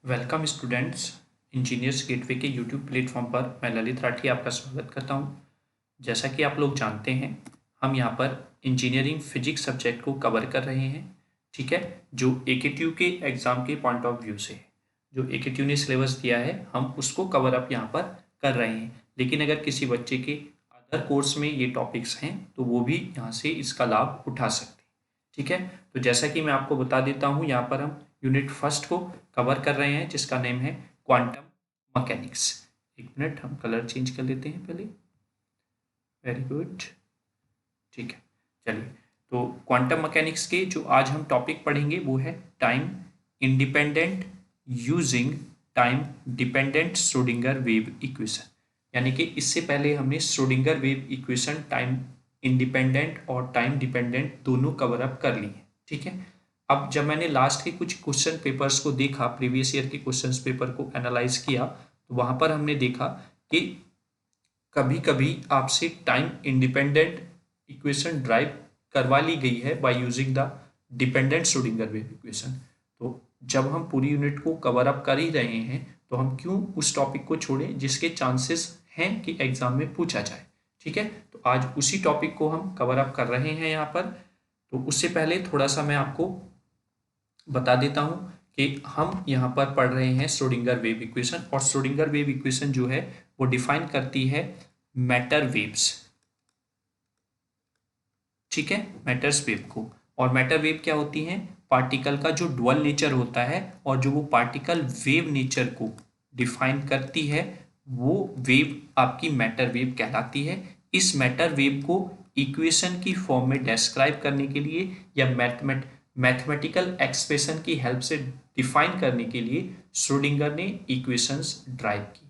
Welcome students. Engineers gateway के YouTube platform पर मैं ललित राठी आपका स्वागत करता हूं। जैसा कि आप लोग जानते हैं, हम यहां पर इंजीनियरिंग फिजिक्स सब्जेक्ट को कवर कर रहे हैं। ठीक है, जो एकेटीयू के एग्ज़ाम के पॉइंट ऑफ व्यू से जो एकेटीयू ने सिलेबस दिया है, हम उसको कवर अप यहाँ पर कर रहे हैं। लेकिन अगर किसी बच्चे के अदर कोर्स में ये टॉपिक्स हैं तो वो भी यहाँ से इसका लाभ उठा सकते हैं। ठीक है, तो जैसा कि मैं आपको बता देता हूँ, यहाँ पर हम यूनिट फर्स्ट को कवर कर रहे हैं जिसका नेम है क्वांटम मैकेनिक्स। एक मिनट, हम कलर चेंज कर लेते हैं पहले। वेरी गुड, ठीक है। चलिए, तो क्वांटम मैकेनिक्स के जो आज हम टॉपिक पढ़ेंगे वो है time independent using time dependent Schrodinger wave equation. यानी कि इससे पहले हमने Schrodinger wave equation time independent और टाइम डिपेंडेंट दोनों कवर अप कर लिए। ठीक है, अब जब मैंने लास्ट के कुछ क्वेश्चन पेपर्स को देखा, प्रीवियस ईयर के क्वेश्चन पेपर को एनालाइज किया, तो वहां पर हमने देखा कि कभी कभी आपसे टाइम इंडिपेंडेंट इक्वेशन ड्राइव करवा ली गई है by using the dependent Schrodinger wave equation. तो जब हम पूरी यूनिट को कवर अप कर ही रहे हैं तो हम क्यों उस टॉपिक को छोड़ें जिसके चांसेस हैं कि एग्जाम में पूछा जाए। ठीक है, तो आज उसी टॉपिक को हम कवर अप कर रहे हैं यहाँ पर। तो उससे पहले थोड़ा सा मैं आपको बता देता हूं कि हम यहां पर पढ़ रहे हैं श्रोडिंगर वेव इक्वेशन, और श्रोडिंगर वेव इक्वेशन जो है वो डिफाइन करती है मैटर वेव्स। ठीक है, मैटर्स वेव को। और मैटर वेव क्या होती हैं? पार्टिकल का जो डुअल नेचर होता है और जो वो पार्टिकल वेव नेचर को डिफाइन करती है, वो वेव आपकी मैटर वेव कहलाती है। इस मैटर वेव को इक्वेशन की फॉर्म में डिस्क्राइब करने के लिए या मैथमेटिकल एक्सप्रेशन की हेल्प से डिफाइन करने के लिए श्रोडिंगर ने इक्वेशंस ड्राइव की,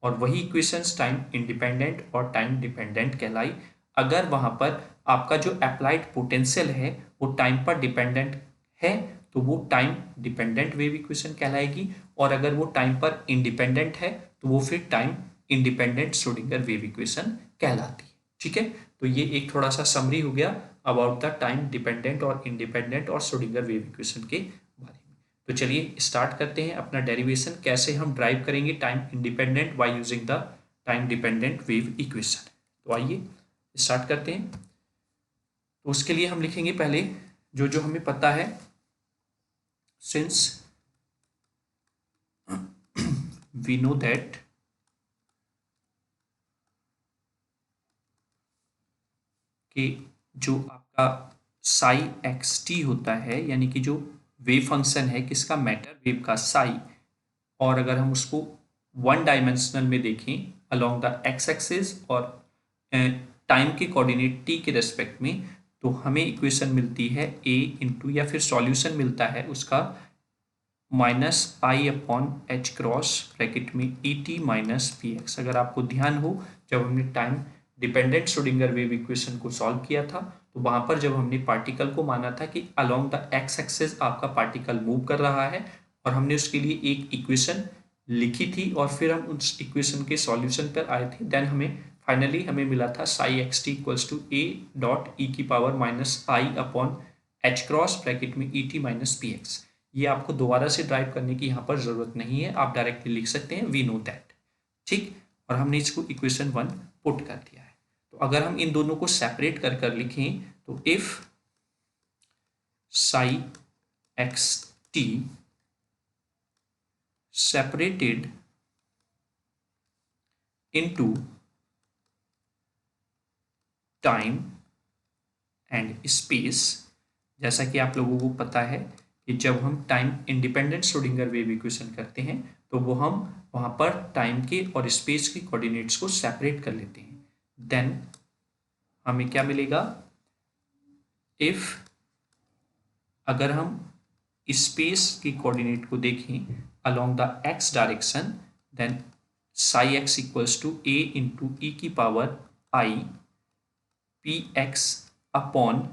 और वही इक्वेशंस टाइम इंडिपेंडेंट और टाइम डिपेंडेंट कहलाई। अगर वहां पर आपका जो अप्लाइड पोटेंशियल है वो टाइम पर डिपेंडेंट है तो वो टाइम डिपेंडेंट वेव इक्वेशन कहलाएगी, और अगर वो टाइम पर इंडिपेंडेंट है तो वो फिर time independent Schrodinger wave equation कहलाती है। ठीक है, तो ये एक थोड़ा सा समरी हो गया अबाउट द टाइम डिपेंडेंट और इंडिपेंडेंट और श्रोडिंगर वेव इक्वेशन के बारे में। तो चलिए स्टार्ट करते हैं अपना डेरिवेशन, कैसे हम ड्राइव करेंगे time independent by using the time dependent wave equation. तो आइए स्टार्ट करते हैं। तो उसके लिए हम लिखेंगे पहले जो जो हमें पता है, सिंस वी नो दैट कि जो आपका साई एक्स टी होता है, यानी कि जो वेव फंक्शन है किसका, मैटर वेव का साई, और अगर हम उसको वन डायमेंशनल में देखें अलोंग द एक्स एक्सिस और टाइम के कोऑर्डिनेट टी के रेस्पेक्ट में, तो हमें इक्वेशन मिलती है ए इंटू, या फिर सॉल्यूशन मिलता है उसका माइनस आई अपॉन एच क्रॉस ब्रैकेट में e t minus p x. अगर आपको ध्यान हो, जब हमने time dependent Schrodinger wave equation को सॉल्व किया था तो वहां पर जब हमने पार्टिकल को माना था कि अलोंग द एक्स एक्सिस आपका पार्टिकल मूव कर रहा है, और हमने उसके लिए एक इक्वेशन लिखी थी और फिर हम उस इक्वेशन के सॉल्यूशन पर आए थे। देन हमें फाइनली हमें मिला था psi x T equals to a dot e की पावर माइनस आई अपॉन एच क्रॉस ब्रैकेट में e t minus p x. ये आपको दोबारा से ड्राइव करने की यहाँ पर जरूरत नहीं है, आप डायरेक्टली लिख सकते हैं वी नो दैट। ठीक, और हमने इसको इक्वेशन 1 पुट कर दिया है। तो अगर हम इन दोनों को सेपरेट कर कर लिखें तो if Sai x T separated into time and space, जैसा कि आप लोगों को पता है कि जब हम time independent Schrodinger wave equation करते हैं तो वो हम वहां पर टाइम के और स्पेस के कोऑर्डिनेट्स को सेपरेट कर लेते हैं। देन हमें क्या मिलेगा, इफ अगर हम स्पेस की कोऑर्डिनेट को देखें along the X direction, then psi X equals to A into E की power I P x upon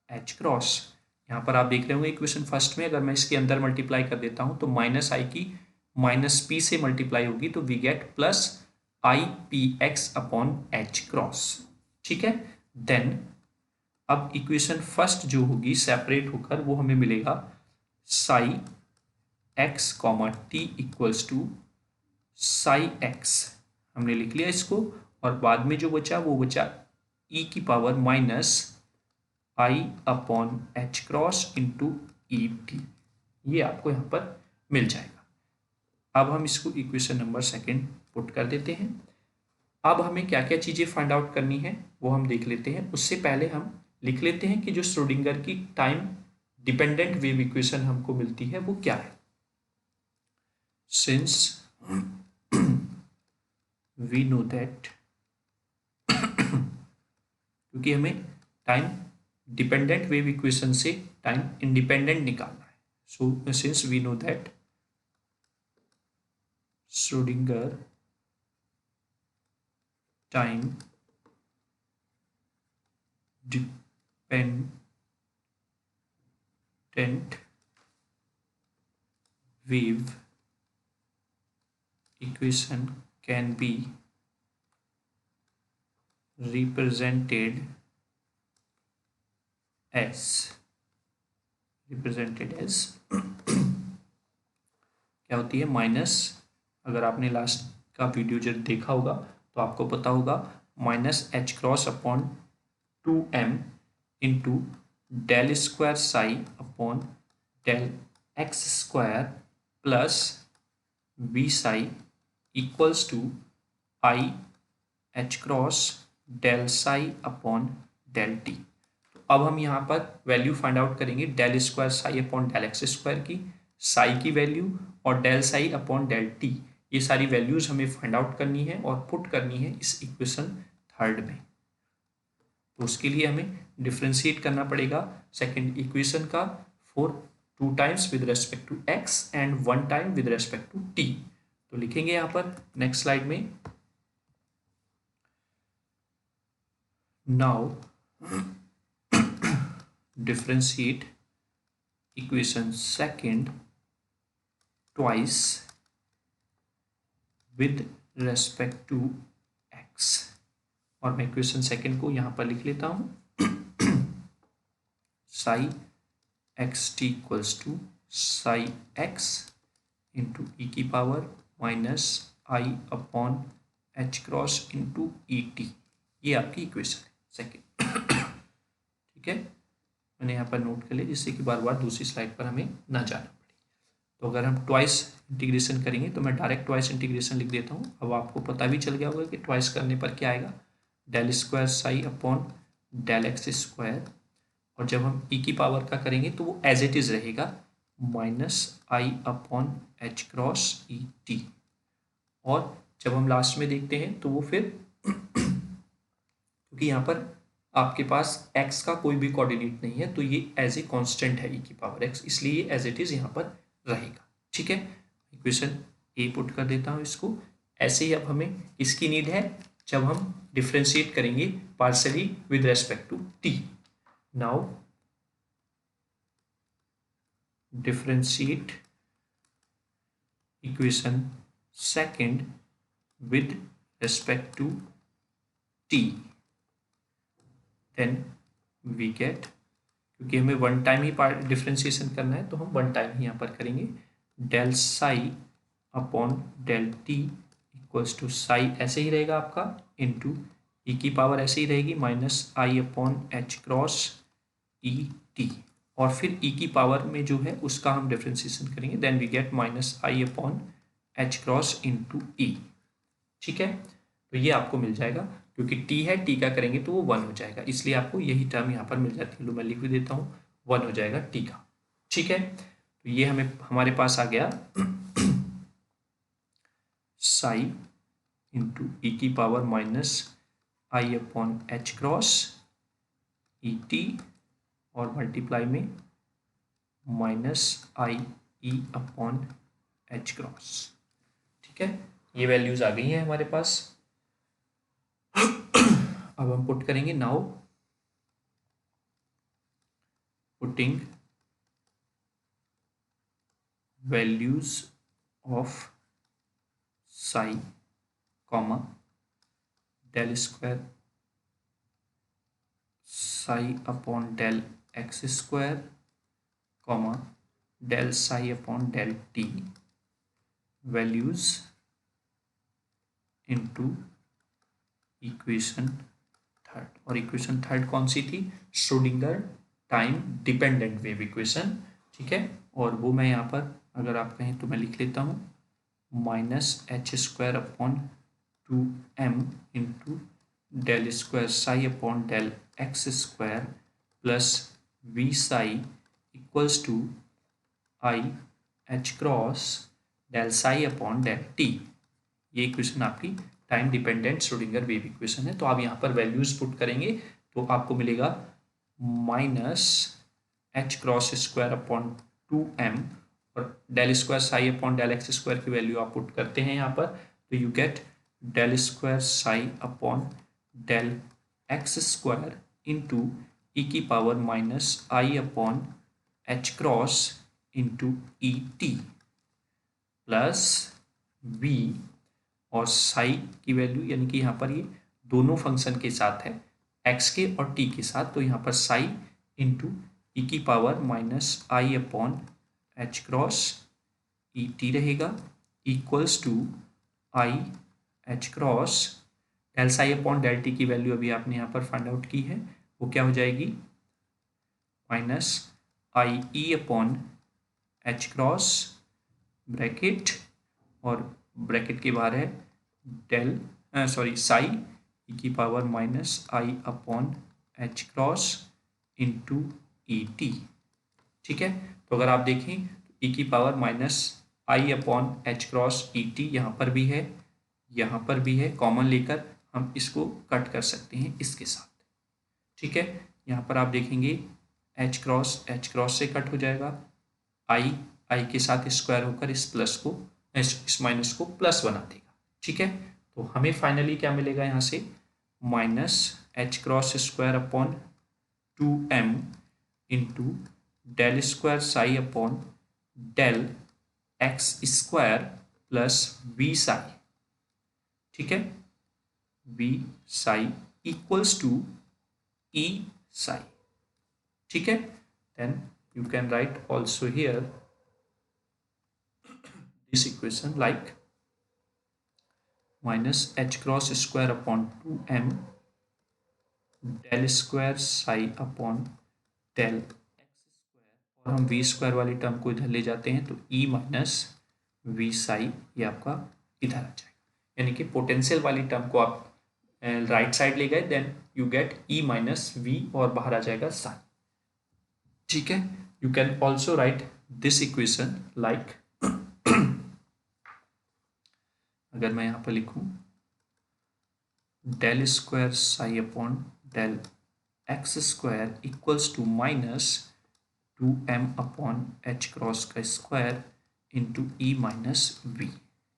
H cross. यहाँ पर आप देख रहे होंगे इक्वेशन फर्स्ट में, अगर मैं इसके अंदर मल्टीप्लाई कर देता हूँ तो माइनस आई की माइनस पी से मल्टीप्लाई होगी तो we get plus i P x upon H cross. ठीक है, देन अब इक्वेशन फर्स्ट जो होगी सेपरेट होकर वो हमें मिलेगा psi x comma t equals to psi x, हमने लिख लिया इसको, और बाद में जो बचा वो बचा ई की पावर माइनस आई upon H cross into E T, ये आपको यहाँ पर मिल जाएगा। अब हम इसको इक्वेशन नंबर सेकंड पुट कर देते हैं। अब हमें क्या क्या चीज़ें फाइंड आउट करनी है वो हम देख लेते हैं। उससे पहले हम लिख लेते हैं कि जो श्रोडिंगर की टाइम डिपेंडेंट वेव इक्वेशन हमको मिलती है वो क्या है। सिंस वी नो दैट, क्योंकि हमें टाइम डिपेंडेंट वेव इक्वेशन से टाइम इंडिपेंडेंट निकालना है, so since we know that Schrodinger time dependent wave equation can be represented as क्या होती है, माइनस, अगर आपने लास्ट का वीडियो जब देखा होगा तो आपको पता होगा minus h cross upon 2m into del square psi upon del x square plus v psi equals to I H cross del psi upon del t. तो अब हम यहाँ पर वैल्यू फाइंड आउट करेंगे del square psi upon del x square की, psi की value और del psi upon del t, ये सारी वैल्यूज हमें फाइंड आउट करनी है और पुट करनी है इस इक्वेशन थर्ड में। तो उसके लिए हमें डिफ्रेंशिएट करना पड़ेगा सेकेंड इक्वेशन का for 2 times with respect to x and 1 time with respect to t. तो लिखेंगे यहाँ पर नेक्स्ट स्लाइड में, now differentiate equation second twice with respect to x, और मैं इक्वेशन सेकंड को यहाँ पर लिख लेता हूँ psi x T equals to psi X into E की पावर माइनस आई upon H cross into E T, ये आपकी इक्वेशन है सेकेंड। ठीक है, मैंने यहाँ पर नोट कर लिया जिससे कि बार बार दूसरी स्लाइड पर हमें ना जाना पड़े। तो अगर हम ट्वाइस इंटीग्रेशन करेंगे तो मैं डायरेक्ट ट्वाइस इंटीग्रेशन लिख देता हूँ। अब आपको पता भी चल गया होगा कि ट्वाइस करने पर क्या आएगा, del square psi upon del x square, और जब हम ई की पावर का करेंगे तो वो एज इट इज़ रहेगा माइनस आई upon H cross E T, और जब हम लास्ट में देखते हैं तो वो फिर क्योंकि यहाँ पर आपके पास x का कोई भी कोऑर्डिनेट नहीं है तो ये एज ए कांस्टेंट है e की पावर x, इसलिए ये एज इट इज यहाँ पर रहेगा। ठीक है, इक्वेशन ए पुट कर देता हूँ इसको। ऐसे ही अब हमें इसकी नीड है जब हम डिफ्रेंशिएट करेंगे partially with respect to t। Now differentiate equation second with respect to t, then we get, क्योंकि हमें 1 टाइम ही पार्ट डिफ्रेंशिएशन करना है तो हम 1 टाइम ही यहाँ पर करेंगे, del psi upon del t equals to psi ऐसे ही रहेगा आपका इंटू ई की पावर ऐसे ही रहेगी माइनस आई upon H cross E T, और फिर ई की पावर में जो है उसका हम डिफ्रेंशिएशन करेंगे, then we get minus I upon H cross into E. ठीक है, तो ये आपको मिल जाएगा, क्योंकि टी है टी का करेंगे तो वो 1 हो जाएगा, इसलिए आपको यही टर्म यहाँ पर मिल जाती है। लो मैं लिख भी देता हूँ, 1 हो जाएगा टी का। ठीक है, तो ये हमें हमारे पास आ गया साई इंटू ई की पावर माइनस आई upon H cross E T और मल्टीप्लाई में minus I E upon H cross. ठीक है, ये वैल्यूज आ गई हैं हमारे पास। अब हम पुट करेंगे, now putting values of psi comma del square psi upon del x square comma del psi upon del t values into equation third. और इक्वेशन थर्ड कौन सी थी? Schrodinger time dependent wave equation. ठीक है, और वो मैं यहाँ पर अगर आप कहें तो मैं लिख लेता हूँ -h² upon 2m into del square psi upon del x square plus v psi equals to I H cross del psi upon del t. ये इक्वेशन आपकी time dependent Schrodinger wave equation है। तो आप यहाँ पर वैल्यूज पुट करेंगे तो आपको मिलेगा -h² अपॉन 2m और del square psi upon del x square की वैल्यू आप पुट करते हैं यहाँ पर, तो you get del square psi upon del x square into E की power -i upon H cross into E T plus V और साई की वैल्यू, यानी कि यहाँ पर ये दोनों फंक्शन के साथ है, एक्स के और टी के साथ, तो यहाँ पर साई इंटू ई की power -i upon H cross E T रहेगा equals to I H cross del psi upon del T की वैल्यू अभी आपने यहाँ पर फाइंड आउट की है, वो क्या हो जाएगी -i upon H cross bracket और ब्रैकेट के बाहर है डेल साई ई की power -i upon H cross into E T. ठीक है, तो अगर आप देखें ई की power -i upon H cross E T यहाँ पर भी है, यहाँ पर भी है, कॉमन लेकर हम इसको कट कर सकते हैं इसके साथ। ठीक है, यहाँ पर आप देखेंगे एच क्रॉस से कट हो जाएगा, आई के साथ स्क्वायर होकर इस प्लस को इस माइनस को प्लस बना देगा। ठीक है, तो हमें फाइनली क्या मिलेगा यहाँ से -h² upon 2m into del square psi upon del x square plus v psi. ठीक है, v psi equals to e psi. ठीक है, then you can write also here this equation like -h² upon 2m del square psi upon del x square, और हम v square वाली term को इधर ले जाते हैं तो e माइनस वी साई ये आपका इधर आ जाएगा, यानी कि पोटेंशियल वाली टर्म को आप राइट साइड ले गए, then you get e minus v और बाहर आ जाएगा साई। ठीक है, you can also write this equation like अगर मैं यहाँ पर लिखूँ del square psi upon del x square equals to -2m upon H cross का square into E minus V.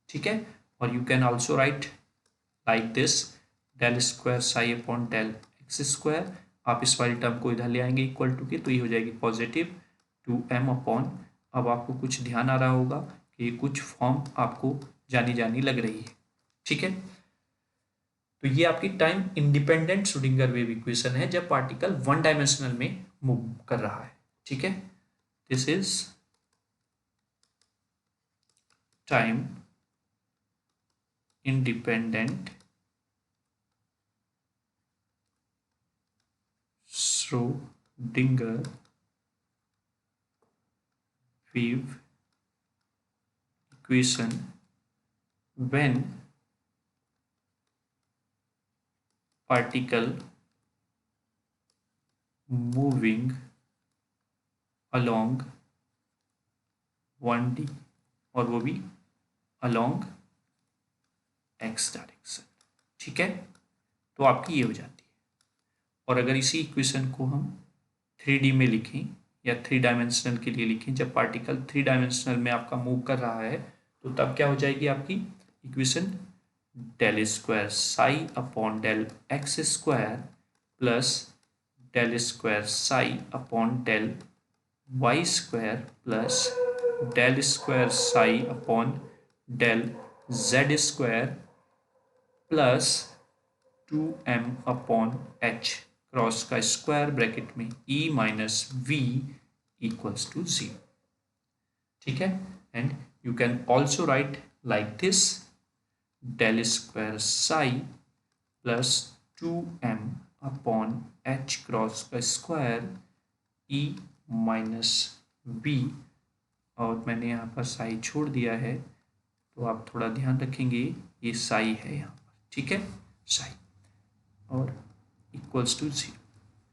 ठीक है, और you can also write like this del square psi upon del x square, आप इस वाली term को इधर ले आएंगे इक्वल टू के, तो ये हो जाएगी पॉजिटिव 2m अपॉन, अब आपको कुछ ध्यान आ रहा होगा कि कुछ फॉर्म आपको जानी लग रही है। ठीक है, तो ये आपकी time independent Schrodinger wave equation है जब पार्टिकल वन डायमेंशनल में मूव कर रहा है। ठीक है, this is time independent Schrodinger wave equation when particle moving along 1D और वो भी along x डायरेक्शन। ठीक है, तो आपकी ये हो जाती है। और अगर इसी इक्वेशन को हम 3D में लिखें या 3 डायमेंशनल के लिए लिखें, जब पार्टिकल 3 डायमेंशनल में आपका मूव कर रहा है तो तब क्या हो जाएगी आपकी equation del square psi upon del x square plus del square psi upon del y square plus del square psi upon del z square plus 2m upon H cross का स्क्वायर ब्रैकेट में e minus v equals to 0। ठीक है। And you can also write like this, del square psi plus 2m upon h cross का square e minus b, और मैंने यहाँ पर साई छोड़ दिया है तो आप थोड़ा ध्यान रखेंगे, ये साई है यहाँ पर, ठीक है, साई, और इक्वल्स टू 0,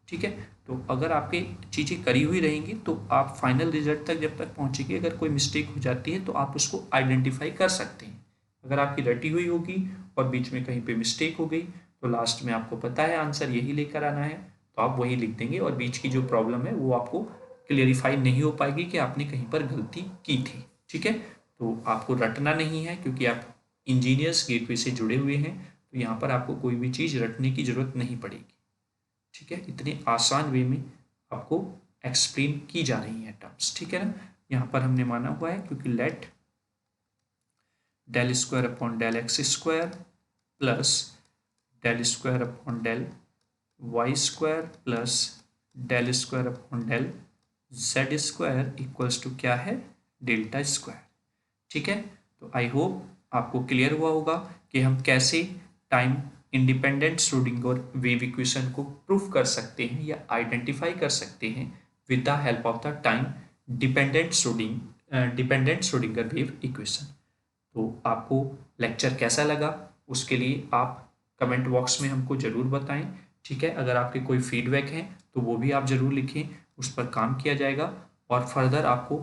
ठीक है। तो अगर आपके चीज़ें करी हुई रहेंगी तो आप फाइनल रिजल्ट तक जब तक पहुँचेंगे, अगर कोई मिस्टेक हो जाती है तो आप उसको आइडेंटिफाई कर सकते हैं। अगर आपकी रटी हुई होगी और बीच में कहीं पे मिस्टेक हो गई तो लास्ट में आपको पता है आंसर यही लेकर आना है, तो आप वही लिख देंगे और बीच की जो प्रॉब्लम है वो आपको क्लियरिफाई नहीं हो पाएगी कि आपने कहीं पर गलती की थी, ठीक है। तो आपको रटना नहीं है क्योंकि आप इंजीनियर्स गेटवे से जुड़े हुए हैं, तो यहाँ पर आपको कोई भी चीज़ रटने की ज़रूरत नहीं पड़ेगी, ठीक है। इतने आसान वे में आपको एक्सप्लेन की जा रही है टर्म्स, ठीक है ना। यहाँ पर हमने माना हुआ है क्योंकि let del square upon del x square plus del square upon del y square plus del square upon del z square equals to क्या है, डेल्टा स्क्वायर, ठीक है। तो आई होप आपको क्लियर हुआ होगा कि हम कैसे time independent Schrodinger wave equation को प्रूफ कर सकते हैं या आइडेंटिफाई कर सकते हैं with the help of the time dependent Schrodinger wave equation. तो आपको लेक्चर कैसा लगा उसके लिए आप कमेंट बॉक्स में हमको ज़रूर बताएं, ठीक है। अगर आपके कोई फीडबैक हैं तो वो भी आप ज़रूर लिखें, उस पर काम किया जाएगा और फर्दर आपको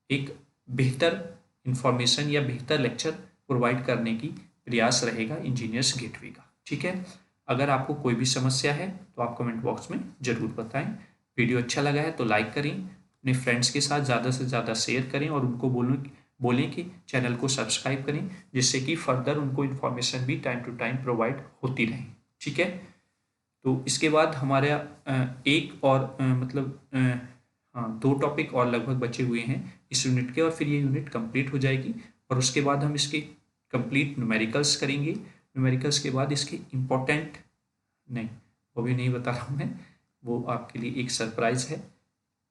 एक बेहतर इंफॉर्मेशन या बेहतर लेक्चर प्रोवाइड करने की प्रयास रहेगा इंजीनियर्स गेटवे का, ठीक है। अगर आपको कोई भी समस्या है तो आप कमेंट बॉक्स में ज़रूर बताएं। वीडियो अच्छा लगा है तो लाइक करें, अपने फ्रेंड्स के साथ ज़्यादा से ज़्यादा शेयर करें और उनको बोलें कि चैनल को सब्सक्राइब करें, जिससे कि फर्दर उनको इन्फॉर्मेशन भी टाइम टू टाइम प्रोवाइड होती रहे, ठीक है। तो इसके बाद हमारा एक और हाँ 2 टॉपिक और लगभग बचे हुए हैं इस यूनिट के, और फिर ये यूनिट कंप्लीट हो जाएगी और उसके बाद हम इसके कंप्लीट न्यूमेरिकल्स करेंगे। न्यूमेरिकल्स के बाद इसके इम्पोर्टेंट, नहीं वो भी नहीं बता रहा हूँ मैं, वो आपके लिए एक सरप्राइज़ है।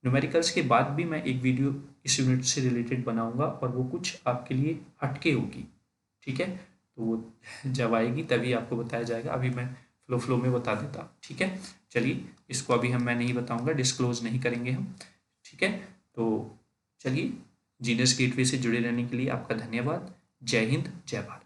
न्यूमेरिकल्स के बाद भी मैं एक वीडियो इस यूनिट से रिलेटेड बनाऊंगा और वो कुछ आपके लिए हटके होगी, ठीक है। तो वो जब आएगी तभी आपको बताया जाएगा, अभी मैं फ्लो में बता देता, ठीक है। चलिए इसको अभी मैं नहीं बताऊंगा, डिस्क्लोज नहीं करेंगे हम, ठीक है। तो चलिए, जीनियस गेटवे से जुड़े रहने के लिए आपका धन्यवाद। जय हिंद, जय भारत।